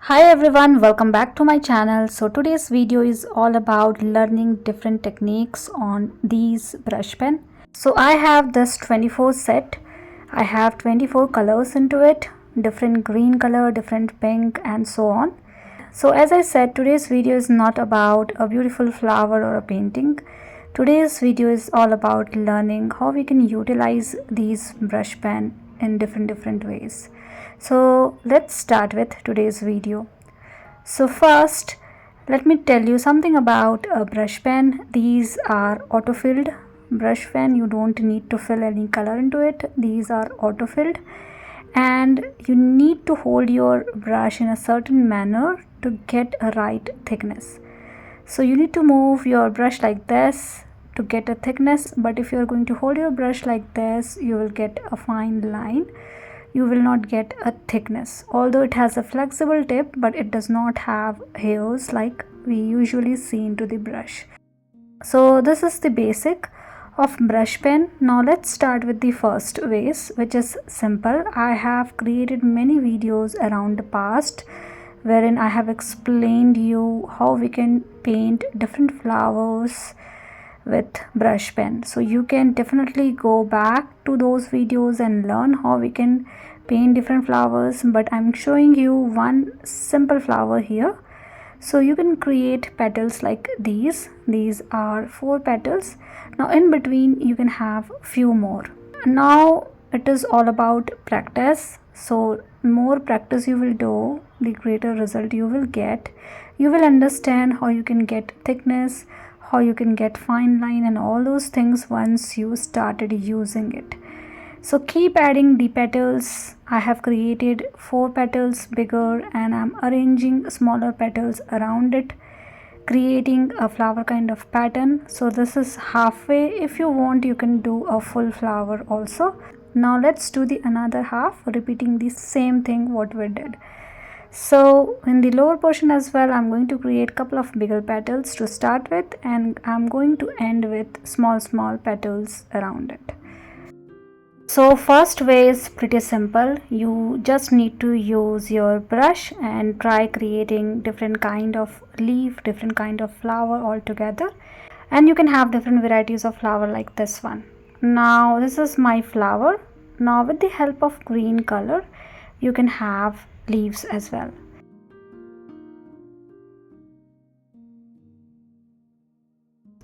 Hi everyone, welcome back to my channel. So today's video is all about learning different techniques on these brush pen. So I have this 24 set. I have 24 colors into it, different green color, different pink and so on. So as I said, today's video is not about a beautiful flower or a painting. Today's video is all about learning how we can utilize these brush pen in different ways. So let's start with today's video. So first, let me tell you something about a brush pen. These are auto-filled brush pen. You don't need to fill any color into it. These are auto-filled, and you need to hold your brush in a certain manner to get a right thickness. So you need to move your brush like this to get a thickness, but if you are going to hold your brush like this, you will get a fine line. You will not get a thickness, although it has a flexible tip, but it does not have hairs like we usually see into the brush. So this is the basic of brush pen. Now let's start with the first ways, which is simple. I have created many videos around the past wherein I have explained you how we can paint different flowers with brush pen. So you can definitely go back to those videos and learn how we can paint different flowers, but I'm showing you one simple flower here. So you can create petals like these are 4 petals. Now in between you can have few more. Now it is all about practice. So more practice you will do, the greater result you will get. You will understand how you can get thickness, how you can get fine line and all those things once you started using it. So keep adding the petals. I have created 4 petals bigger and I'm arranging smaller petals around it, creating a flower kind of pattern. So this is halfway. If you want, you can do a full flower also. Now let's do the another half, repeating the same thing what we did. So in the lower portion as well, I'm going to create couple of bigger petals to start with, and I'm going to end with small petals around it. So first way is pretty simple. You just need to use your brush and try creating different kind of leaf, different kind of flower all together, and you can have different varieties of flower like this one. Now this is my flower. Now with the help of green color, you can have leaves as well.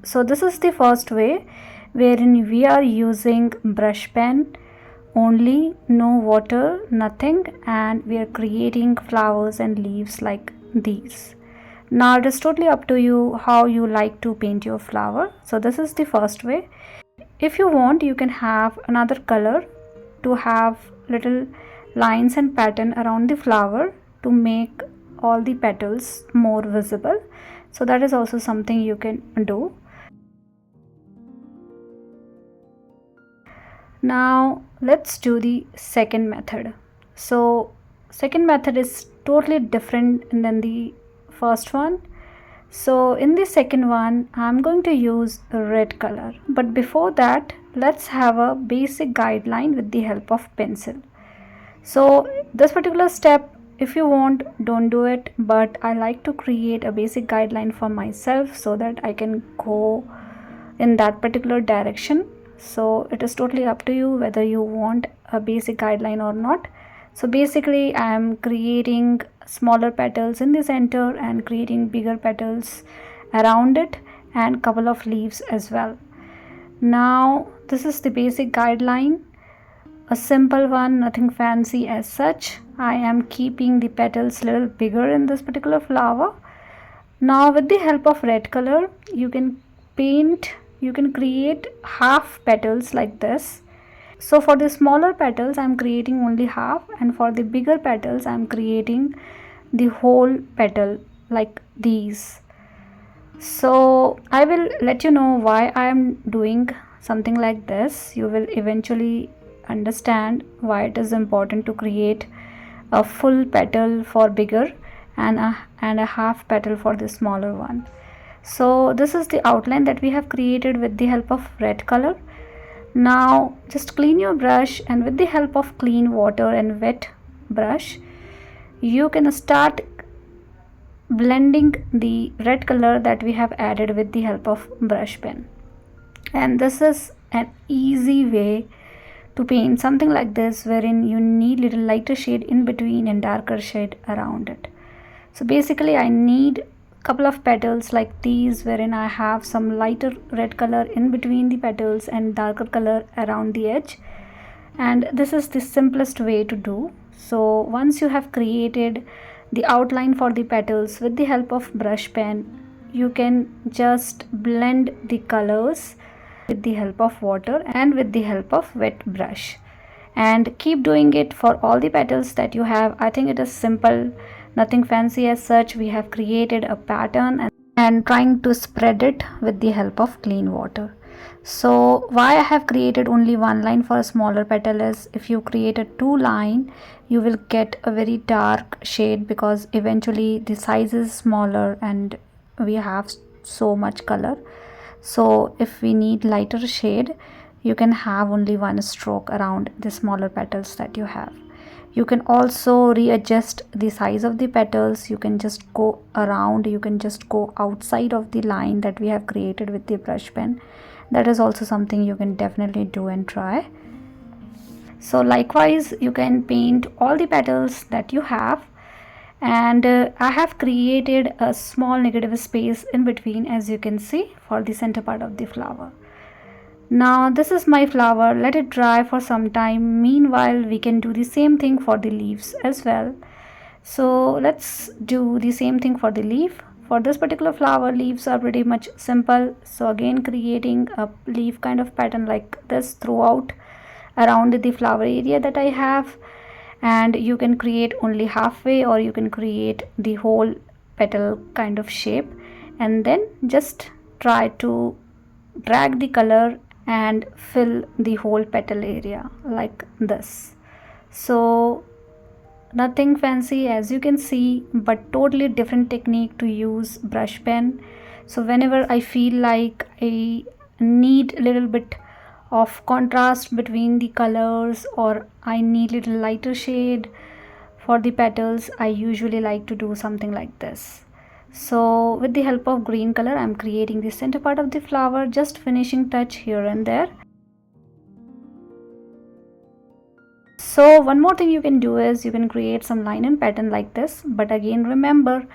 So this is the first way, wherein we are using brush pen only, no water, nothing, and we are creating flowers and leaves like these. Now it is totally up to you how you like to paint your flower. So this is the first way. If you want, you can have another color to have little lines and pattern around the flower to make all the petals more visible. So that is also something you can do. Now let's do the second method. So second method is totally different than the first one. So in the second one, I'm going to use a red color, but before that, let's have a basic guideline with the help of pencil. So this particular step, if you want, don't do it, but I like to create a basic guideline for myself so that I can go in that particular direction. So it is totally up to you whether you want a basic guideline or not. So basically I am creating smaller petals in the center and creating bigger petals around it and couple of leaves as well. Now this is the basic guideline, a simple one, nothing fancy as such. I am keeping the petals little bigger in this particular flower. Now with the help of red color, you can create half petals like this. So for the smaller petals, I'm creating only half, and for the bigger petals, I'm creating the whole petal like these. So I will let you know why I am doing something like this. You will eventually understand why it is important to create a full petal for bigger and a half petal for the smaller one. So this is the outline that we have created with the help of red color. Now just clean your brush, and with the help of clean water and wet brush, you can start blending the red color that we have added with the help of brush pen. And this is an easy way to paint something like this, wherein you need little lighter shade in between and darker shade around it. So basically I need couple of petals like these, wherein I have some lighter red color in between the petals and darker color around the edge. And this is the simplest way to do. So once you have created the outline for the petals with the help of brush pen, you can just blend the colors with the help of water and with the help of wet brush, and keep doing it for all the petals that you have. I think it is simple, nothing fancy as such. We have created a pattern and trying to spread it with the help of clean water. So why I have created only one line for a smaller petal is, if you create a two line, you will get a very dark shade, because eventually the size is smaller and we have so much color. So if we need lighter shade, you can have only one stroke around the smaller petals that you have. You can also readjust the size of the petals. You can just go around, you can just go outside of the line that we have created with the brush pen. That is also something you can definitely do and try. So likewise, you can paint all the petals that you have. And I have created a small negative space in between, as you can see, for the center part of the flower. Now this is my flower. Let it dry for some time. Meanwhile, we can do the same thing for the leaves as well. So let's do the same thing for the leaf. For this particular flower, leaves are pretty much simple. So again, creating a leaf kind of pattern like this throughout around the flower area that I have. And you can create only halfway, or you can create the whole petal kind of shape, and then just try to drag the color and fill the whole petal area like this. So nothing fancy, as you can see, but totally different technique to use brush pen. So whenever I feel like I need a little bit of contrast between the colors, or I need little lighter shade for the petals, I usually like to do something like this. So with the help of green color, I'm creating the center part of the flower, just finishing touch here and there. So one more thing you can do is, you can create some line and pattern like this. But again, remember,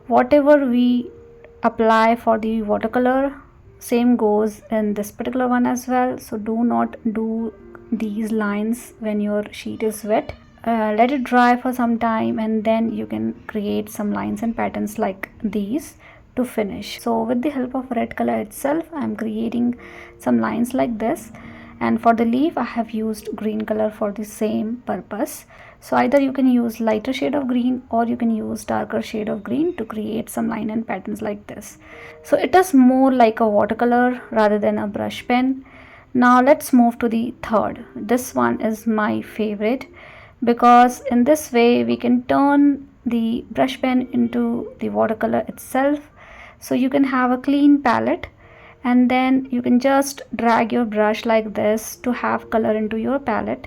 whatever we apply for the watercolor, same goes in this particular one as well. So do not do these lines when your sheet is wet. Let it dry for some time, and then you can create some lines and patterns like these to finish. So with the help of red color itself, I'm creating some lines like this. And for the leaf, I have used green color for the same purpose. So either you can use lighter shade of green, or you can use darker shade of green to create some line and patterns like this. So it is more like a watercolor rather than a brush pen. Now let's move to the third. This one is my favorite, because in this way we can turn the brush pen into the watercolor itself. So you can have a clean palette, and then you can just drag your brush like this to have color into your palette,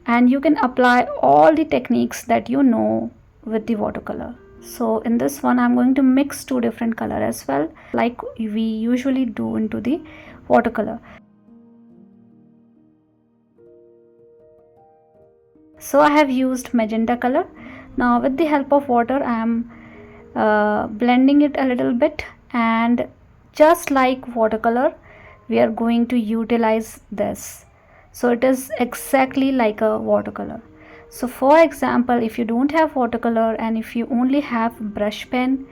and you can apply all the techniques that you know with the watercolor. So in this one, I'm going to mix two different color as well, like we usually do into the watercolor. So I have used magenta color. Now with the help of water, I am blending it a little bit, and just like watercolor, we are going to utilize this. So it is exactly like a watercolor. So for example, if you don't have watercolor and if you only have brush pen,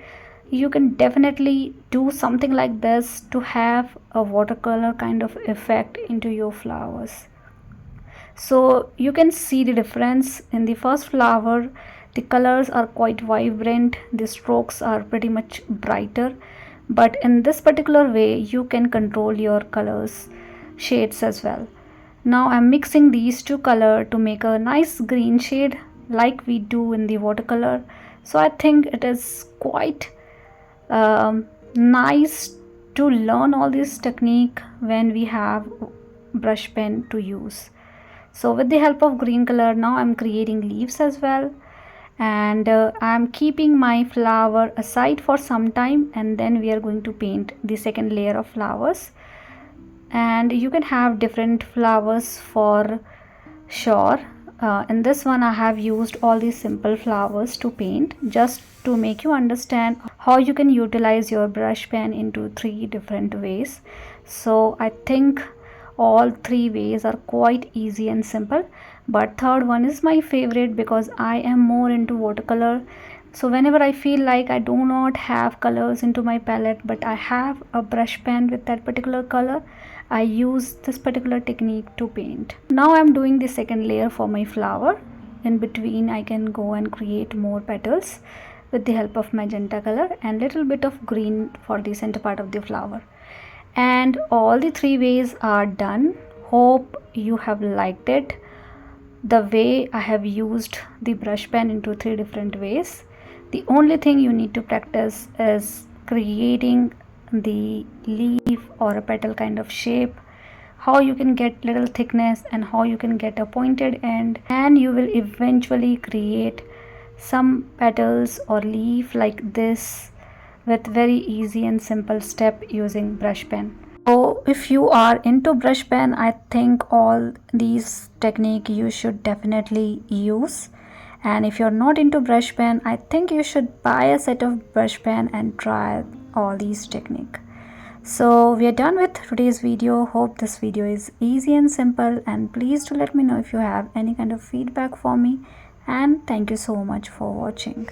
you can definitely do something like this to have a watercolor kind of effect into your flowers. So you can see the difference. In the first flower, the colors are quite vibrant, the strokes are pretty much brighter, but in this particular way you can control your colors shades as well. Now I'm mixing these two colors to make a nice green shade like we do in the watercolor. So I think it is quite nice to learn all this technique when we have brush pen to use. So with the help of green color, now I'm creating leaves as well. and I'm keeping my flower aside for some time, and then we are going to paint the second layer of flowers. And you can have different flowers for sure. In this one I have used all these simple flowers to paint, just to make you understand how you can utilize your brush pen into 3 different ways. So I think all 3 ways are quite easy and simple, but third one is my favorite because I am more into watercolor. So whenever I feel like I do not have colors into my palette, but I have a brush pen with that particular color, I use this particular technique to paint. Now I'm doing the second layer for my flower. In between I can go and create more petals with the help of magenta color and little bit of green for the center part of the flower. And all the 3 ways are done. Hope you have liked it, the way I have used the brush pen into 3 different ways. The only thing you need to practice is creating the leaf or a petal kind of shape, how you can get little thickness and how you can get a pointed end, and you will eventually create some petals or leaf like this with very easy and simple step using brush pen. So if you are into brush pen, I think all these technique you should definitely use. And if you're not into brush pen, I think you should buy a set of brush pen and try all these technique. So we are done with today's video. Hope this video is easy and simple, and please do let me know if you have any kind of feedback for me, and thank you so much for watching.